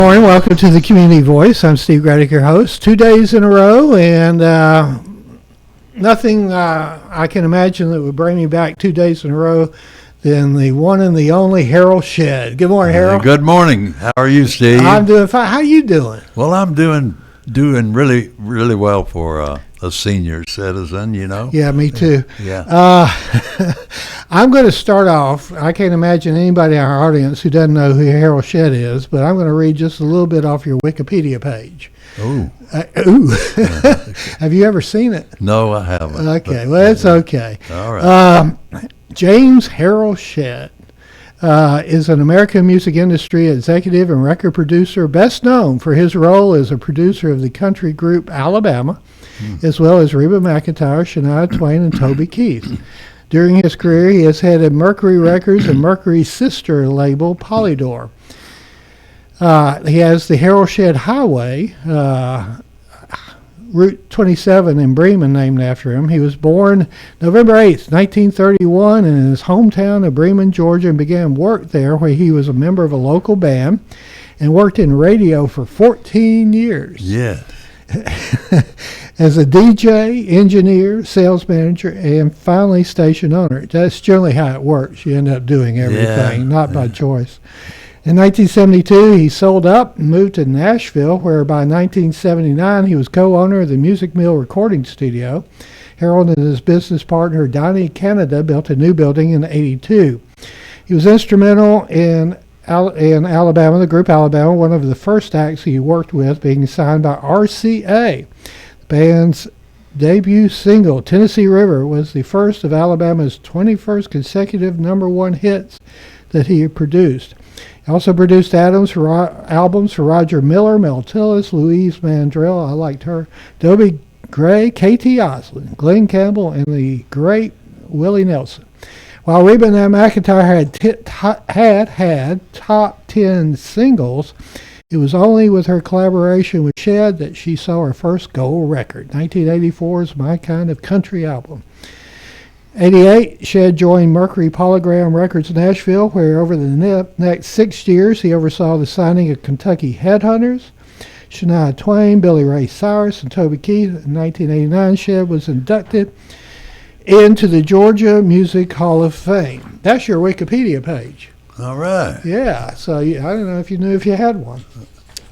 Morning, welcome to the Community Voice. I'm Steve Gradick, your host. 2 days in a row, and nothing I can imagine that would bring me back 2 days in a row than the one and the only Harold Shedd. Good morning, Harold. Good morning. How are you, Steve? I'm doing fine. How you doing? Well, I'm doing really well for a senior citizen, you know. Yeah, me too. Yeah. I'm going to start off. I can't imagine anybody in our audience who doesn't know who Harold Shedd is, but I'm going to read just a little bit off your Wikipedia page. Ooh. Have you ever seen it? No, I haven't. Okay, well, it's okay. All right. James Harold Shedd is an American music industry executive and record producer, best known for his role as a producer of the country group Alabama, as well as Reba McEntire, Shania Twain, and Toby Keith. During his career, he has headed Mercury Records and Mercury's sister label, Polydor. He has the Harold Shedd Highway, Route 27 in Bremen, named after him. He was born November 8th, 1931, in his hometown of Bremen, Georgia, and began work there where he was a member of a local band and worked in radio for 14 years. Yes. As a DJ, engineer, sales manager, and finally station owner. That's generally how it works. You end up doing everything, not by choice. In 1972, he sold up and moved to Nashville, where by 1979 he was co-owner of the Music Mill recording studio. Harold and his business partner, Donnie Canada, built a new building in '82. He was instrumental in Alabama, the group Alabama, one of the first acts he worked with, being signed by RCA. The band's debut single, Tennessee River, was the first of Alabama's 21st consecutive #1 hits that he produced. He also produced albums for Roger Miller, Mel Tillis, Louise Mandrell, I liked her, Dobie Gray, K.T. Oslin, Glenn Campbell, and the great Willie Nelson. While Reba McEntire had top 10 singles, it was only with her collaboration with Shedd that she saw her first gold record, 1984's My Kind of Country album. 1988, Shedd joined Mercury Polygram Records Nashville, where over the next 6 years he oversaw the signing of Kentucky Headhunters, Shania Twain, Billy Ray Cyrus, and Toby Keith. In 1989, Shedd was inducted into the Georgia Music Hall of Fame. That's your Wikipedia page. All right. Yeah, so I don't know if you knew if you had one.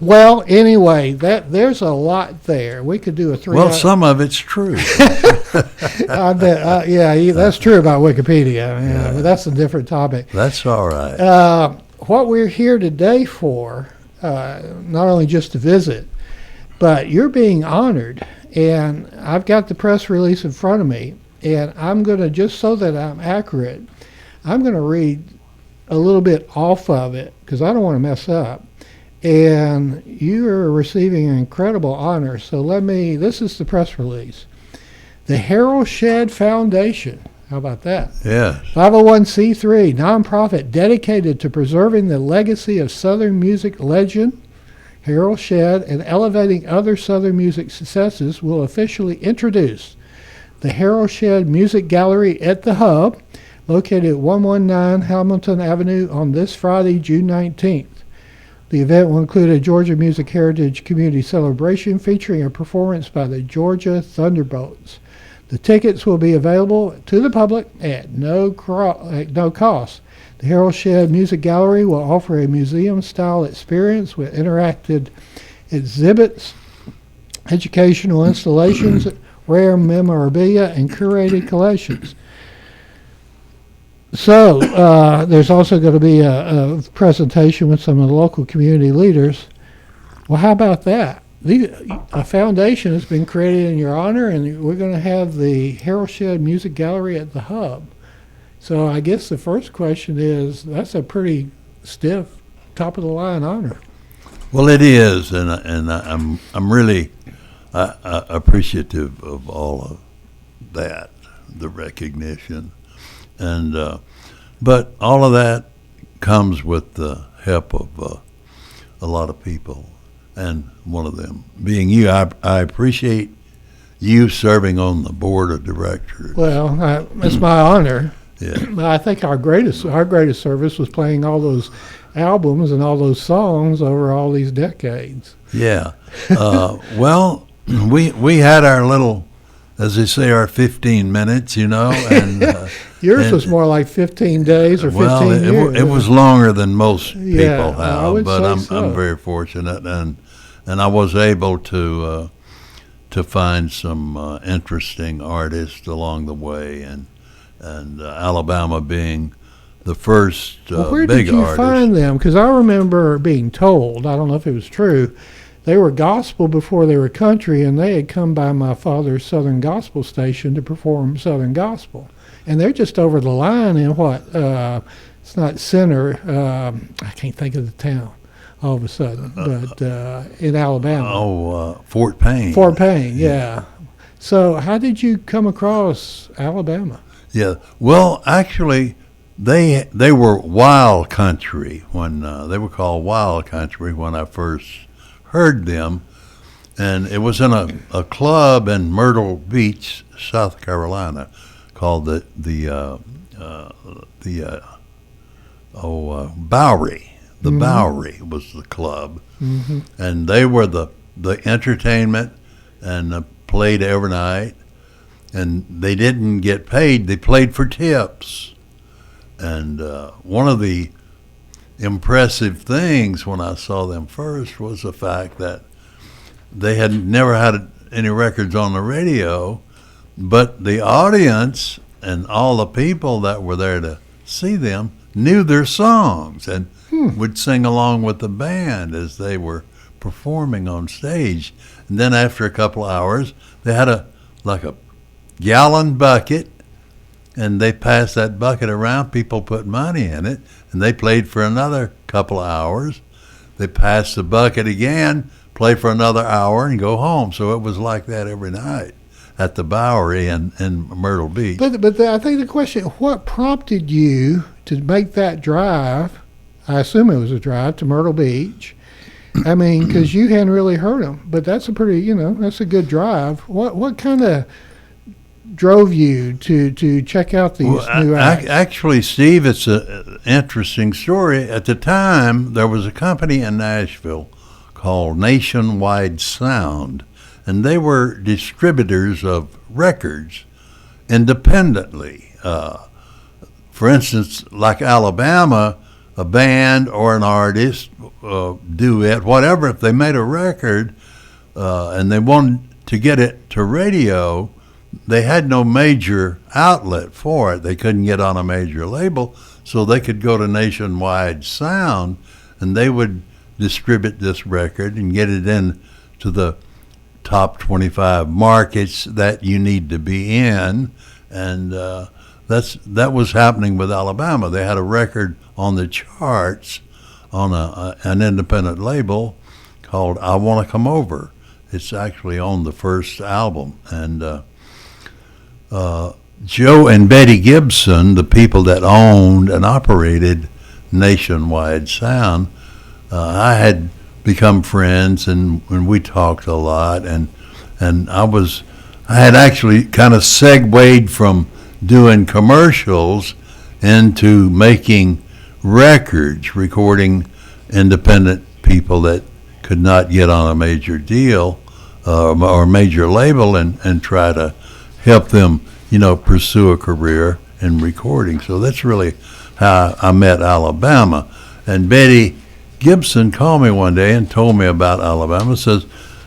Well, anyway, there's a lot there. We could do a 3 Well, some of it's true. I bet, that's true about Wikipedia. Yeah, but that's a different topic. That's all right. What we're here today for, not only just to visit, but you're being honored. And I've got the press release in front of me, and I'm going to, just so that I'm accurate, I'm going to read a little bit off of it because I don't want to mess up. And you are receiving an incredible honor. So this is the press release. The Harold Shedd Foundation, how about that? Yes. 501c3, nonprofit dedicated to preserving the legacy of Southern music legend Harold Shedd and elevating other Southern music successes, will officially introduce the Harold Shedd Music Gallery at the Hub, located at 119 Hamilton Avenue, on this Friday, June 19th. The event will include a Georgia Music Heritage Community Celebration featuring a performance by the Georgia Thunderbolts. The tickets will be available to the public at no cost. The Harold Shedd Music Gallery will offer a museum-style experience with interactive exhibits, educational installations, rare memorabilia, and curated collections. So there's also going to be a presentation with some of the local community leaders. Well, how about that? A foundation has been created in your honor, and we're going to have the Harold Shedd Music Gallery at the Hub. So I guess the first question is, that's a pretty stiff, top-of-the-line honor. Well, it is, and I'm really appreciative of all of that, the recognition. And but all of that comes with the help of a lot of people, and one of them being you. I appreciate you serving on the board of directors. Well, it's my honor. Yeah. I think our greatest service was playing all those albums and all those songs over all these decades. Yeah. Well, we had our little, as they say, our 15 minutes, and yours was more like 15 days or 15 years. It was longer than most people have, I would but say so. I'm very fortunate, and I was able to find some interesting artists along the way, and Alabama being the first big artist. Where did you find them? Because I remember being told, I don't know if it was true, they were gospel before they were country, and they had come by my father's Southern Gospel station to perform Southern Gospel. And they're just over the line in what? It's not Center. I can't think of the town all of a sudden, but in Alabama. Fort Payne. Fort Payne, yeah. So how did you come across Alabama? Yeah, well, actually, they were wild country when they were called wild country when I first heard them, and it was in a club in Myrtle Beach, South Carolina, called the Bowery. The Bowery was the club, and they were the entertainment, and played every night, and they didn't get paid. They played for tips, and one of the impressive things when I saw them first was the fact that they had never had any records on the radio, but the audience and all the people that were there to see them knew their songs and would sing along with the band as they were performing on stage. And then after a couple of hours, they had a gallon bucket, and they passed that bucket around. People put money in it, and they played for another couple of hours. They passed the bucket again, play for another hour, and go home. So it was like that every night at the Bowery in Myrtle Beach. But I think the question, what prompted you to make that drive? I assume it was a drive to Myrtle Beach. I mean, because you hadn't really heard them, but that's a pretty, that's a good drive. What kind of drove you to check out these new acts? Actually, Steve, it's an interesting story. At the time, there was a company in Nashville called Nationwide Sound, and they were distributors of records independently. For instance, like Alabama, a band or an artist, duet, whatever, if they made a record and they wanted to get it to radio, they had no major outlet for it. They couldn't get on a major label, so they could go to Nationwide Sound, and they would distribute this record and get it in to the top 25 markets that you need to be in, and that was happening with Alabama. They had a record on the charts on an independent label called I Want to Come Over. It's actually on the first album, and Joe and Betty Gibson, the people that owned and operated Nationwide Sound, I had become friends, and we talked a lot, and I had actually kind of segued from doing commercials into making records, recording independent people that could not get on a major deal or major label, and try to help them, pursue a career in recording. So that's really how I met Alabama. And Betty Gibson called me one day and told me about Alabama. Says,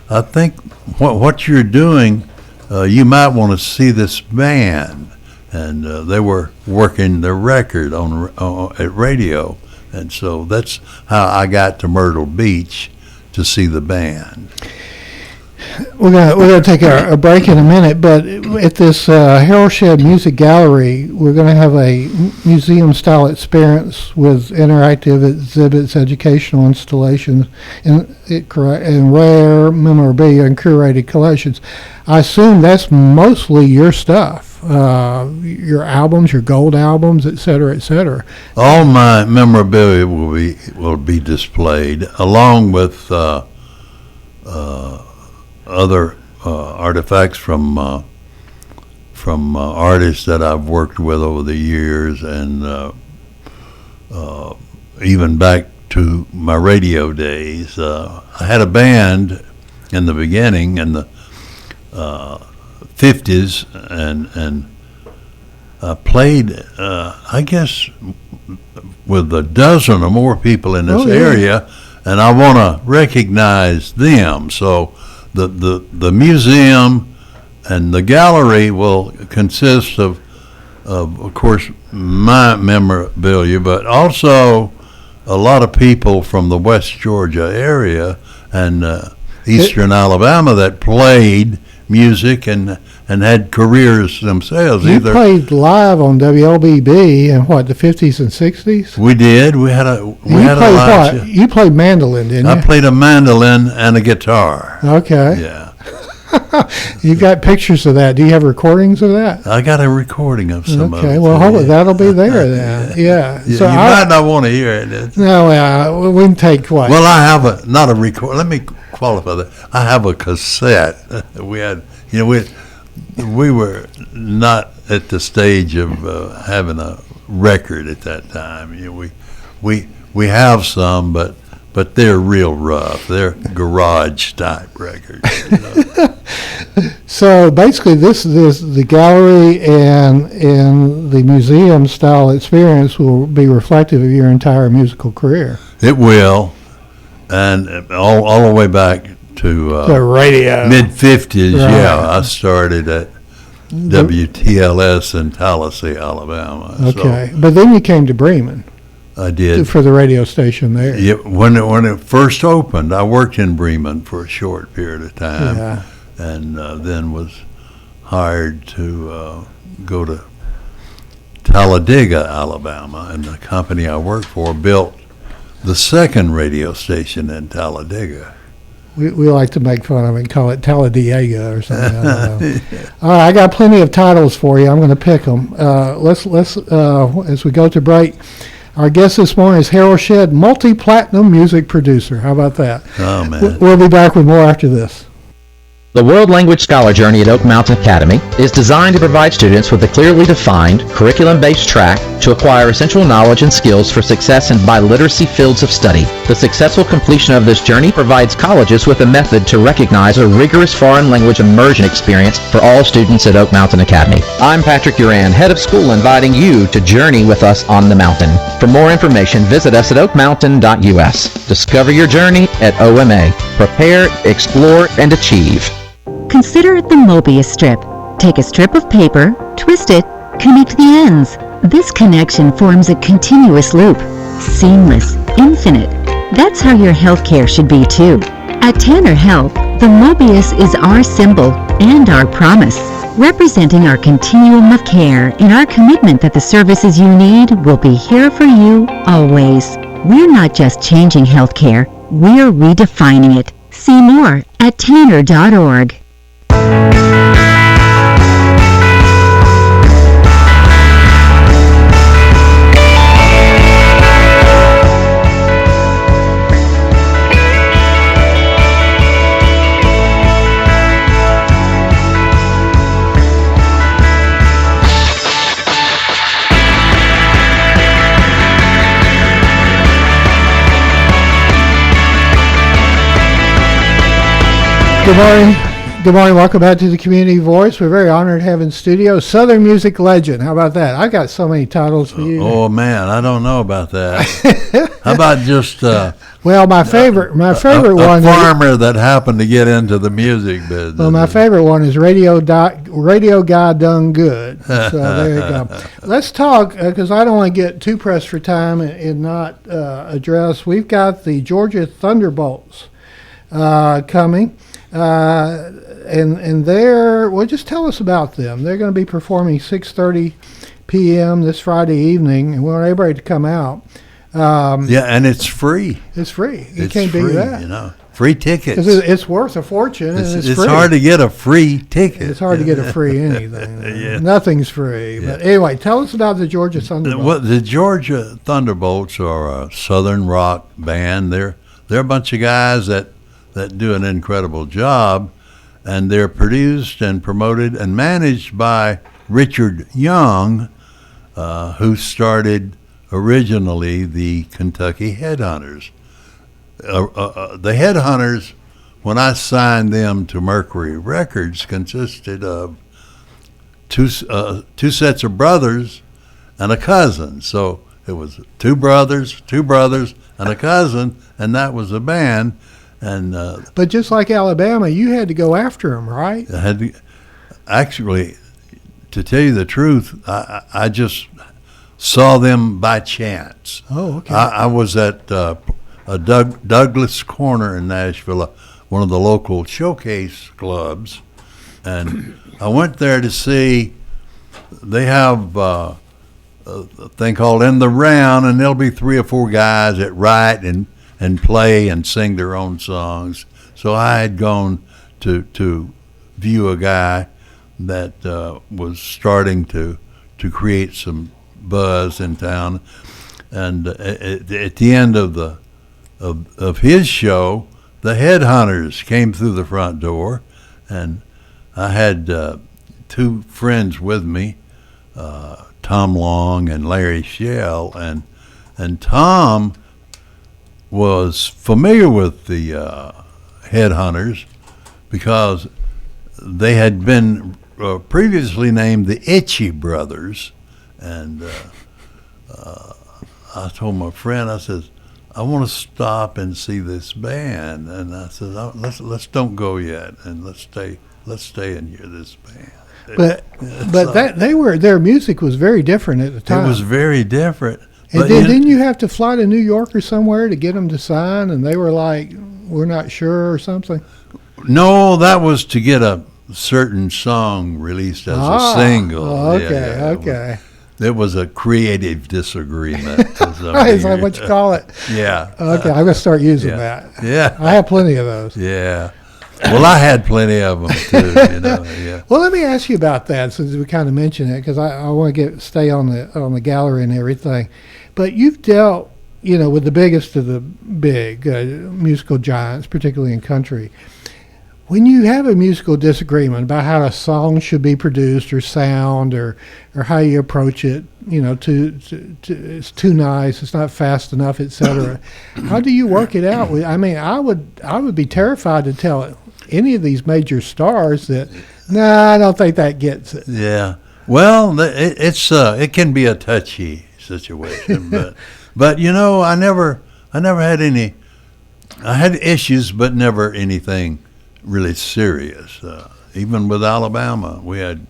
I think what you're doing, you might want to see this band. And they were working their record at radio. And so that's how I got to Myrtle Beach to see the band. We're gonna take a break in a minute, but at this Harold Shedd Music Gallery, we're gonna have a museum-style experience with interactive exhibits, educational installations, and rare memorabilia and curated collections. I assume that's mostly your stuff, your albums, your gold albums, et cetera, et cetera. All my memorabilia will be displayed, along with other artifacts from artists that I've worked with over the years, and even back to my radio days. I had a band in the beginning in the 50s, and played, I guess, with a dozen or more people in this area, and I want to recognize them. So the museum and the gallery will consist of course, my memorabilia, but also a lot of people from the West Georgia area and eastern Alabama that played music and had careers themselves. You played live on WLBB in the 50s and 60s? We did. We had a live show. You played mandolin, didn't you? I played a mandolin and a guitar. Okay. Yeah. You got pictures of that. Do you have recordings of that? I got a recording of some of it. Okay, well, hopefully that'll be there then. Yeah. So you might not want to hear it. No, we can take what? Well, I have not a record. Let me qualify that. I have a cassette. We had, we were not at the stage of having a record at that time. We have some, but they're real rough. They're garage type records. So basically, this the gallery and the museum style experience will be reflective of your entire musical career. It will, and all the way back to the radio mid '50s. Right. Yeah, I started at WTLS in Tallahassee, Alabama. Okay, but then you came to Bremen. I did. For the radio station there. Yeah, when it first opened, I worked in Bremen for a short period of time, and then was hired to go to Talladega, Alabama, and the company I worked for built the second radio station in Talladega. We like to make fun of it and call it Talladega or something. I don't know. All right, I got plenty of titles for you. I'm going to pick them. Let's as we go to break. Our guest this morning is Harold Shedd, multi-platinum music producer. How about that? Oh, man. We'll be back with more after this. The World Language Scholar Journey at Oak Mountain Academy is designed to provide students with a clearly defined, curriculum-based track to acquire essential knowledge and skills for success in biliteracy fields of study. The successful completion of this journey provides colleges with a method to recognize a rigorous foreign language immersion experience for all students at Oak Mountain Academy. I'm Patrick Duran, head of school, inviting you to journey with us on the mountain. For more information, visit us at oakmountain.us. Discover your journey at OMA. Prepare, explore, and achieve. Consider the Mobius strip. Take a strip of paper, twist it, connect the ends. This connection forms a continuous loop. Seamless, infinite. That's how your healthcare should be too. At Tanner Health, the Mobius is our symbol and our promise, representing our continuum of care and our commitment that the services you need will be here for you always. We're not just changing healthcare, we're redefining it. See more at tanner.org. Good morning. Good morning. Welcome back to the Community Voice. We're very honored to have in studio Southern music legend. How about that? I got so many titles for you. Oh man, I don't know about that. How about just well, my favorite one. A farmer that happened to get into the music business. Well, my favorite one is Radio Guy Done Good. So there you go. Let's talk because I don't want to get too pressed for time and not address. We've got the Georgia Thunderbolts coming. And just tell us about them. They're going to be performing 6:30 p.m. this Friday evening, and we want everybody to come out. And it's free. It's free. You it's can't free, beat that. Free tickets. 'Cause it's worth a fortune, and it's free. It's hard to get a free ticket. It's hard to get a free anything. Yeah. Nothing's free. Yeah. But anyway, tell us about the Georgia Thunderbolts. The Georgia Thunderbolts are a southern rock band. They're a bunch of guys that do an incredible job, and they're produced and promoted and managed by Richard Young, who started originally the Kentucky Headhunters. The Headhunters, when I signed them to Mercury Records, consisted of two sets of brothers and a cousin. So it was two brothers, and a cousin, and that was the band. And but just like Alabama, you had to go after them, right? I had to, actually, to tell you the truth, I just saw them by chance. Oh, okay. I was at a Douglas Corner in Nashville, one of the local showcase clubs, and I went there to see. They have a thing called In the Round, and there'll be 3 or 4 guys that write and play and sing their own songs. So I had gone to view a guy that was starting to create some buzz in town, and at the end of his show, the Headhunters came through the front door, and I had 2 friends with me, Tom Long and Larry Shell, and Tom was familiar with the Headhunters because they had been previously named the Itchy Brothers, and I told my friend, I said, I want to stop and see this band, and I said, let's don't go yet, and let's stay and hear this band. But their music was very different at the time. It was very different. And didn't you have to fly to New York or somewhere to get them to sign? And they were like, we're not sure or something? No, that was to get a certain song released as a single. Okay. It was a creative disagreement. Is that what you call it? Yeah. Okay, I'm going to start using that. Yeah. I have plenty of those. Yeah. Well, I had plenty of them too. Yeah. Well, let me ask you about that, since we kind of mentioned it, because I want to stay on the gallery and everything. But you've dealt, with the biggest of the big musical giants, particularly in country. When you have a musical disagreement about how a song should be produced or sound or how you approach it, it's too nice, it's not fast enough, etc. How do you work it out? I would be terrified to tell any of these major stars that, I don't think that gets it. Yeah. Well, it can be a touchy situation, but I never had any. I had issues, but never anything really serious. Even with Alabama, we had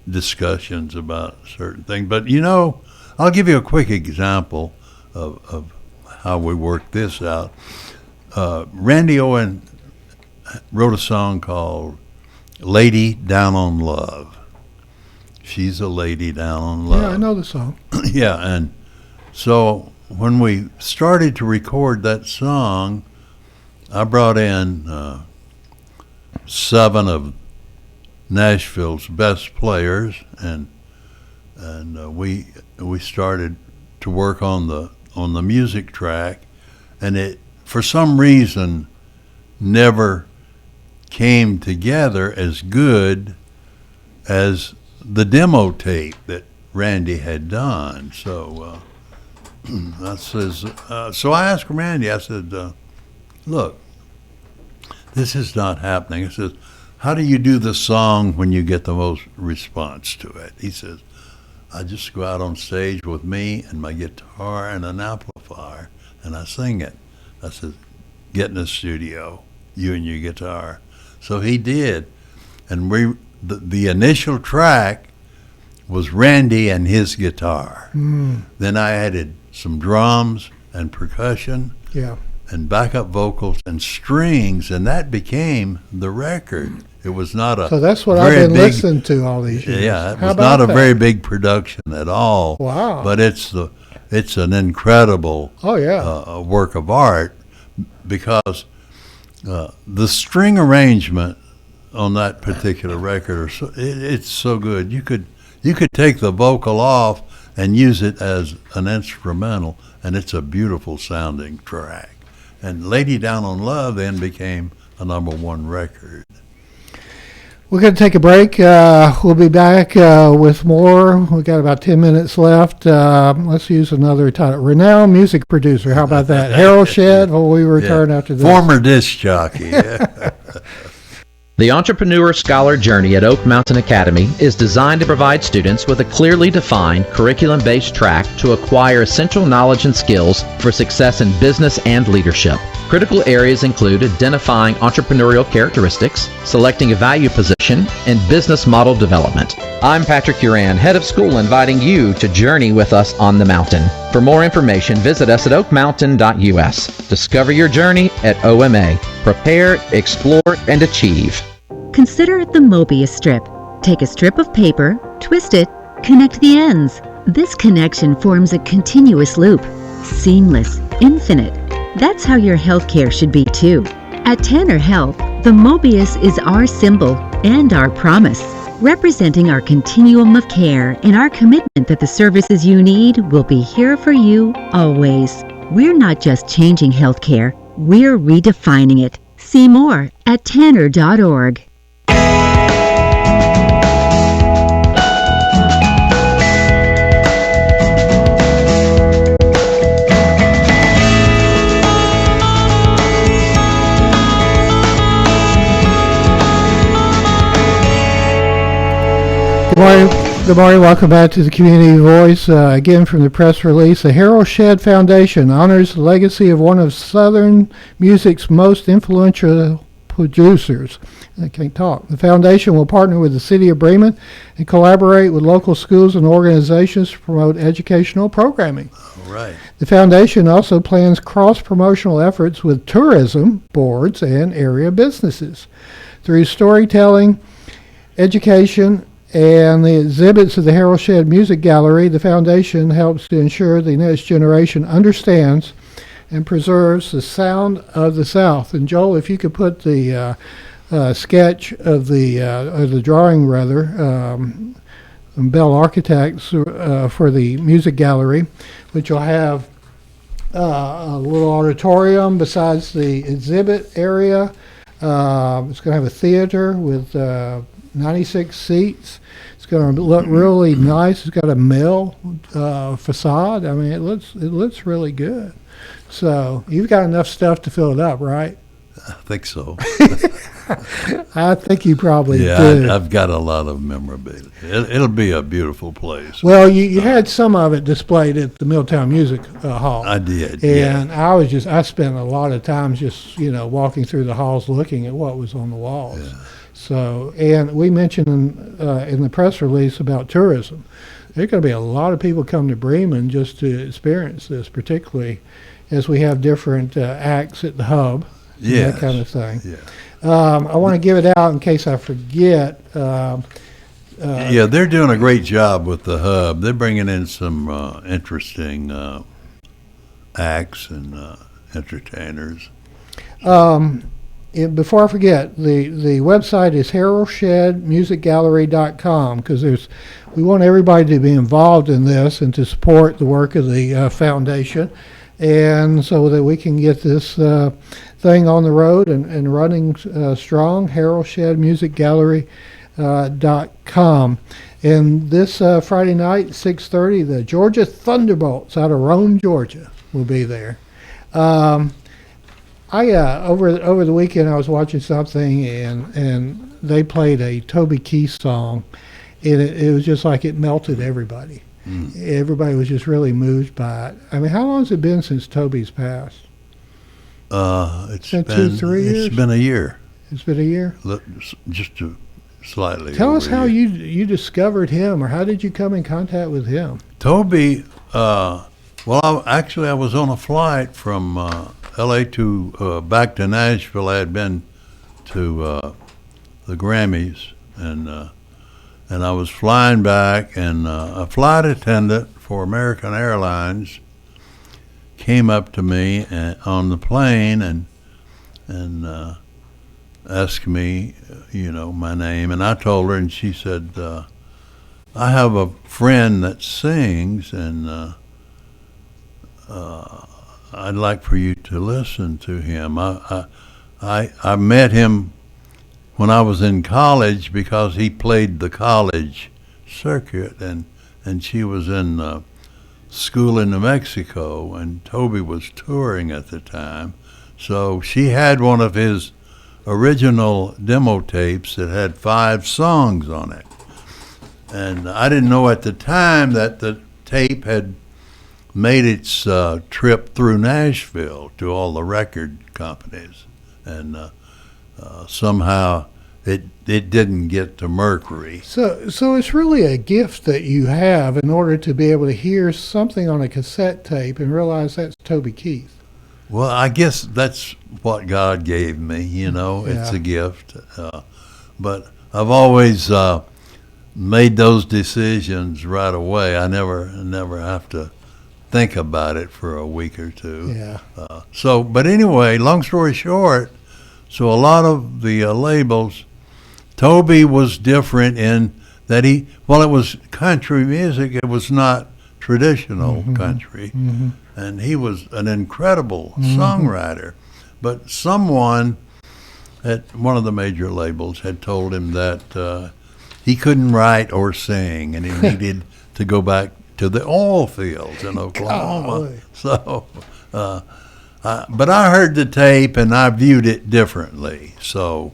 discussions about certain things. But I'll give you a quick example of how we worked this out. Randy Owen wrote a song called "Lady Down on Love." She's a lady down on love. Yeah, I know the song. Yeah, and so when we started to record that song, I brought in 7 of Nashville's best players, and we started to work on the music track, and it for some reason never came together as good as the demo tape that Randy had done. So so I asked Randy, I said, look, this is not happening. I said, how do you do the song when you get the most response to it? He says, I just go out on stage with me and my guitar and an amplifier, and I sing it. I said, get in the studio, you and your guitar. So he did, and the initial track was Randy and his guitar. Then I added some drums and percussion, and backup vocals and strings, and that became the record. It was not a so that's what I've been listening to all these years. Yeah, it was not a very big production at all. Wow! But it's an incredible work of art, because the string arrangement on that particular record it's so good. You could take the vocal off and use it as an instrumental, and it's a beautiful sounding track. And Lady Down on Love then became a #1 record. We're going to take a break. We'll be back with more. We got about 10 minutes left. Let's use another title. Renowned music producer. How about that? Harold Shedd. Will we return after this? Former disc jockey. Yeah. The Entrepreneur Scholar Journey at Oak Mountain Academy is designed to provide students with a clearly defined curriculum-based track to acquire essential knowledge and skills for success in business and leadership. Critical areas include identifying entrepreneurial characteristics, selecting a value position, and business model development. I'm Patrick Uran, head of school, inviting you to journey with us on the mountain. For more information, visit us at oakmountain.us. Discover your journey at OMA. Prepare, explore, and achieve. Consider the Mobius strip. Take a strip of paper, twist it, connect the ends. This connection forms a continuous loop. Seamless, infinite. That's how your healthcare should be too. At Tanner Health, the Mobius is our symbol and our promise, representing our continuum of care and our commitment that the services you need will be here for you always. We're not just changing healthcare, we're redefining it. See more at tanner.org. Good morning. Welcome back to the Community Voice. Again, from the press release, the Harold Shedd Foundation honors the legacy of one of Southern music's most influential producers. I can't talk. The foundation will partner with the city of Bremen and collaborate with local schools and organizations to promote educational programming. All right. The foundation also plans cross-promotional efforts with tourism boards and area businesses. Through storytelling, education, and the exhibits of the Harold Shedd Music Gallery, the foundation helps to ensure the next generation understands and preserves the sound of the South. And Joel, if you could put the sketch of the drawing rather, Bell Architects for the music gallery, which will have a little auditorium besides the exhibit area. It's going to have a theater with 96 seats. It's going to look really nice. It's got a mill facade. I mean, it looks really good. So you've got enough stuff to fill it up, right? I think so. I think you probably do. Yeah, I've got a lot of memorabilia. It'll be a beautiful place. Well, you had some of it displayed at the Milltown Music Hall. I did, and I spent a lot of times just walking through the halls looking at what was on the walls. Yeah. So, and we mentioned in the press release about tourism, there's going to be a lot of people come to Bremen just to experience this, particularly as we have different acts at the hub, Yes. that kind of thing. Yeah. I want to give it out in case I forget. Yeah, they're doing a great job with the hub. They're bringing in some interesting acts and entertainers. Before I forget, the website is HaroldSheddMusicGallery.com because we want everybody to be involved in this and to support the work of the foundation, and so that we can get this thing on the road and running strong. HaroldSheddMusicGallery.com. And this Friday night, 6:30, the Georgia Thunderbolts out of Rome, Georgia, will be there. Over the weekend I was watching something and they played a Toby Keith song, and it was just like it melted everybody. Everybody was just really moved by it. I mean, how long has it been since Toby's passed? It's been 2-3 years. It's been a year. It's been a year. Just to slightly. Tell us over a how year. you discovered him, or how did you come in contact with him? Toby. Well, I was on a flight from L.A. to back to Nashville. I had been to the Grammys, and I was flying back, and a flight attendant for American Airlines came up to me on the plane and asked me, my name, and I told her, and she said, I have a friend that sings, and I'd like for you to listen to him. I met him when I was in college, because he played the college circuit, and she was in school in New Mexico, and Toby was touring at the time. So she had one of his original demo tapes that had 5 songs on it. And I didn't know at the time that the tape had made its trip through Nashville to all the record companies. And somehow it didn't get to Mercury. So it's really a gift that you have in order to be able to hear something on a cassette tape and realize that's Toby Keith. Well, I guess that's what God gave me, It's Yeah. a gift. But I've always made those decisions right away. I never have to think about it for a week or two. Yeah. But anyway, long story short, so a lot of the labels, Toby was different in that it was country music, it was not traditional country. Mm-hmm. And he was an incredible songwriter. But someone at one of the major labels had told him that he couldn't write or sing, and he needed to go back to the oil fields in Oklahoma. Golly. So, but I heard the tape, and I viewed it differently. So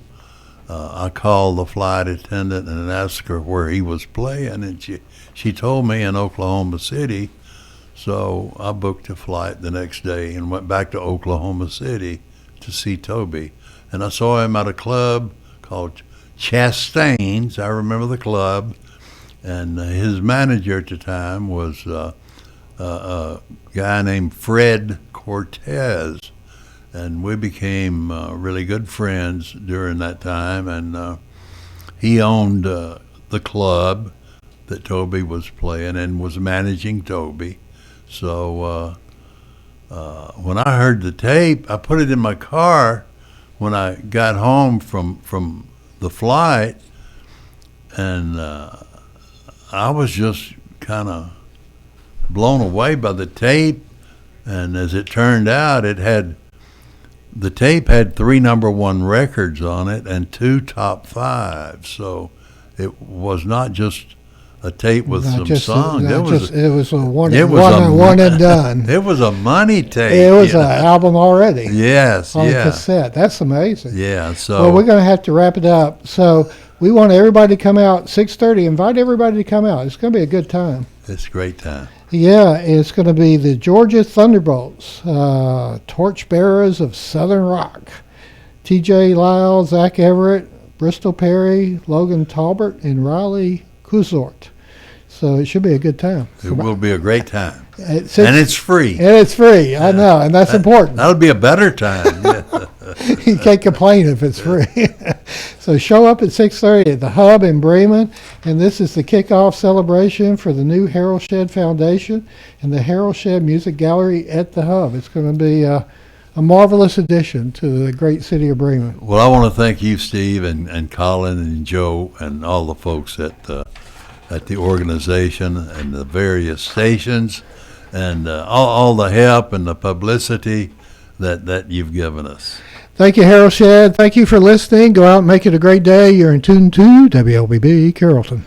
I called the flight attendant and asked her where he was playing, and she told me in Oklahoma City. So I booked a flight the next day and went back to Oklahoma City to see Toby. And I saw him at a club called Chastain's. I remember the club. And his manager at the time was a guy named Fred Cortez. And we became really good friends during that time. And he owned the club that Toby was playing and was managing Toby. So when I heard the tape, I put it in my car when I got home from the flight, and I was just kind of blown away by the tape. And as it turned out, the tape had 3 number-1 records on it and 2 top 5. So it was not just a tape with some songs. It was a one one and done. It was a money tape. It was an album already. Yes, on yeah. cassette. That's amazing. Yeah, so. Well, we're going to have to wrap it up. So we want everybody to come out 6:30. Invite everybody to come out. It's going to be a good time. It's a great time. Yeah, it's going to be the Georgia Thunderbolts, torchbearers of Southern rock. T.J. Lyle, Zach Everett, Bristol Perry, Logan Talbert, and Riley Kuzort. So it should be a good time. It will be a great time. And it's free. And it's free. I know, and that's important. That'll be a better time. Yeah. You can't complain if it's free. So show up at 6:30 at the Hub in Bremen, and this is the kickoff celebration for the new Harold Shedd Foundation and the Harold Shedd Music Gallery at the Hub. It's going to be a marvelous addition to the great city of Bremen. Well, I want to thank you, Steve, and Colin and Joe and all the folks at the organization and the various stations and all the help and the publicity that you've given us. Thank you, Harold Shedd. Thank you for listening. Go out and make it a great day. You're in tune to WLBB Carrollton.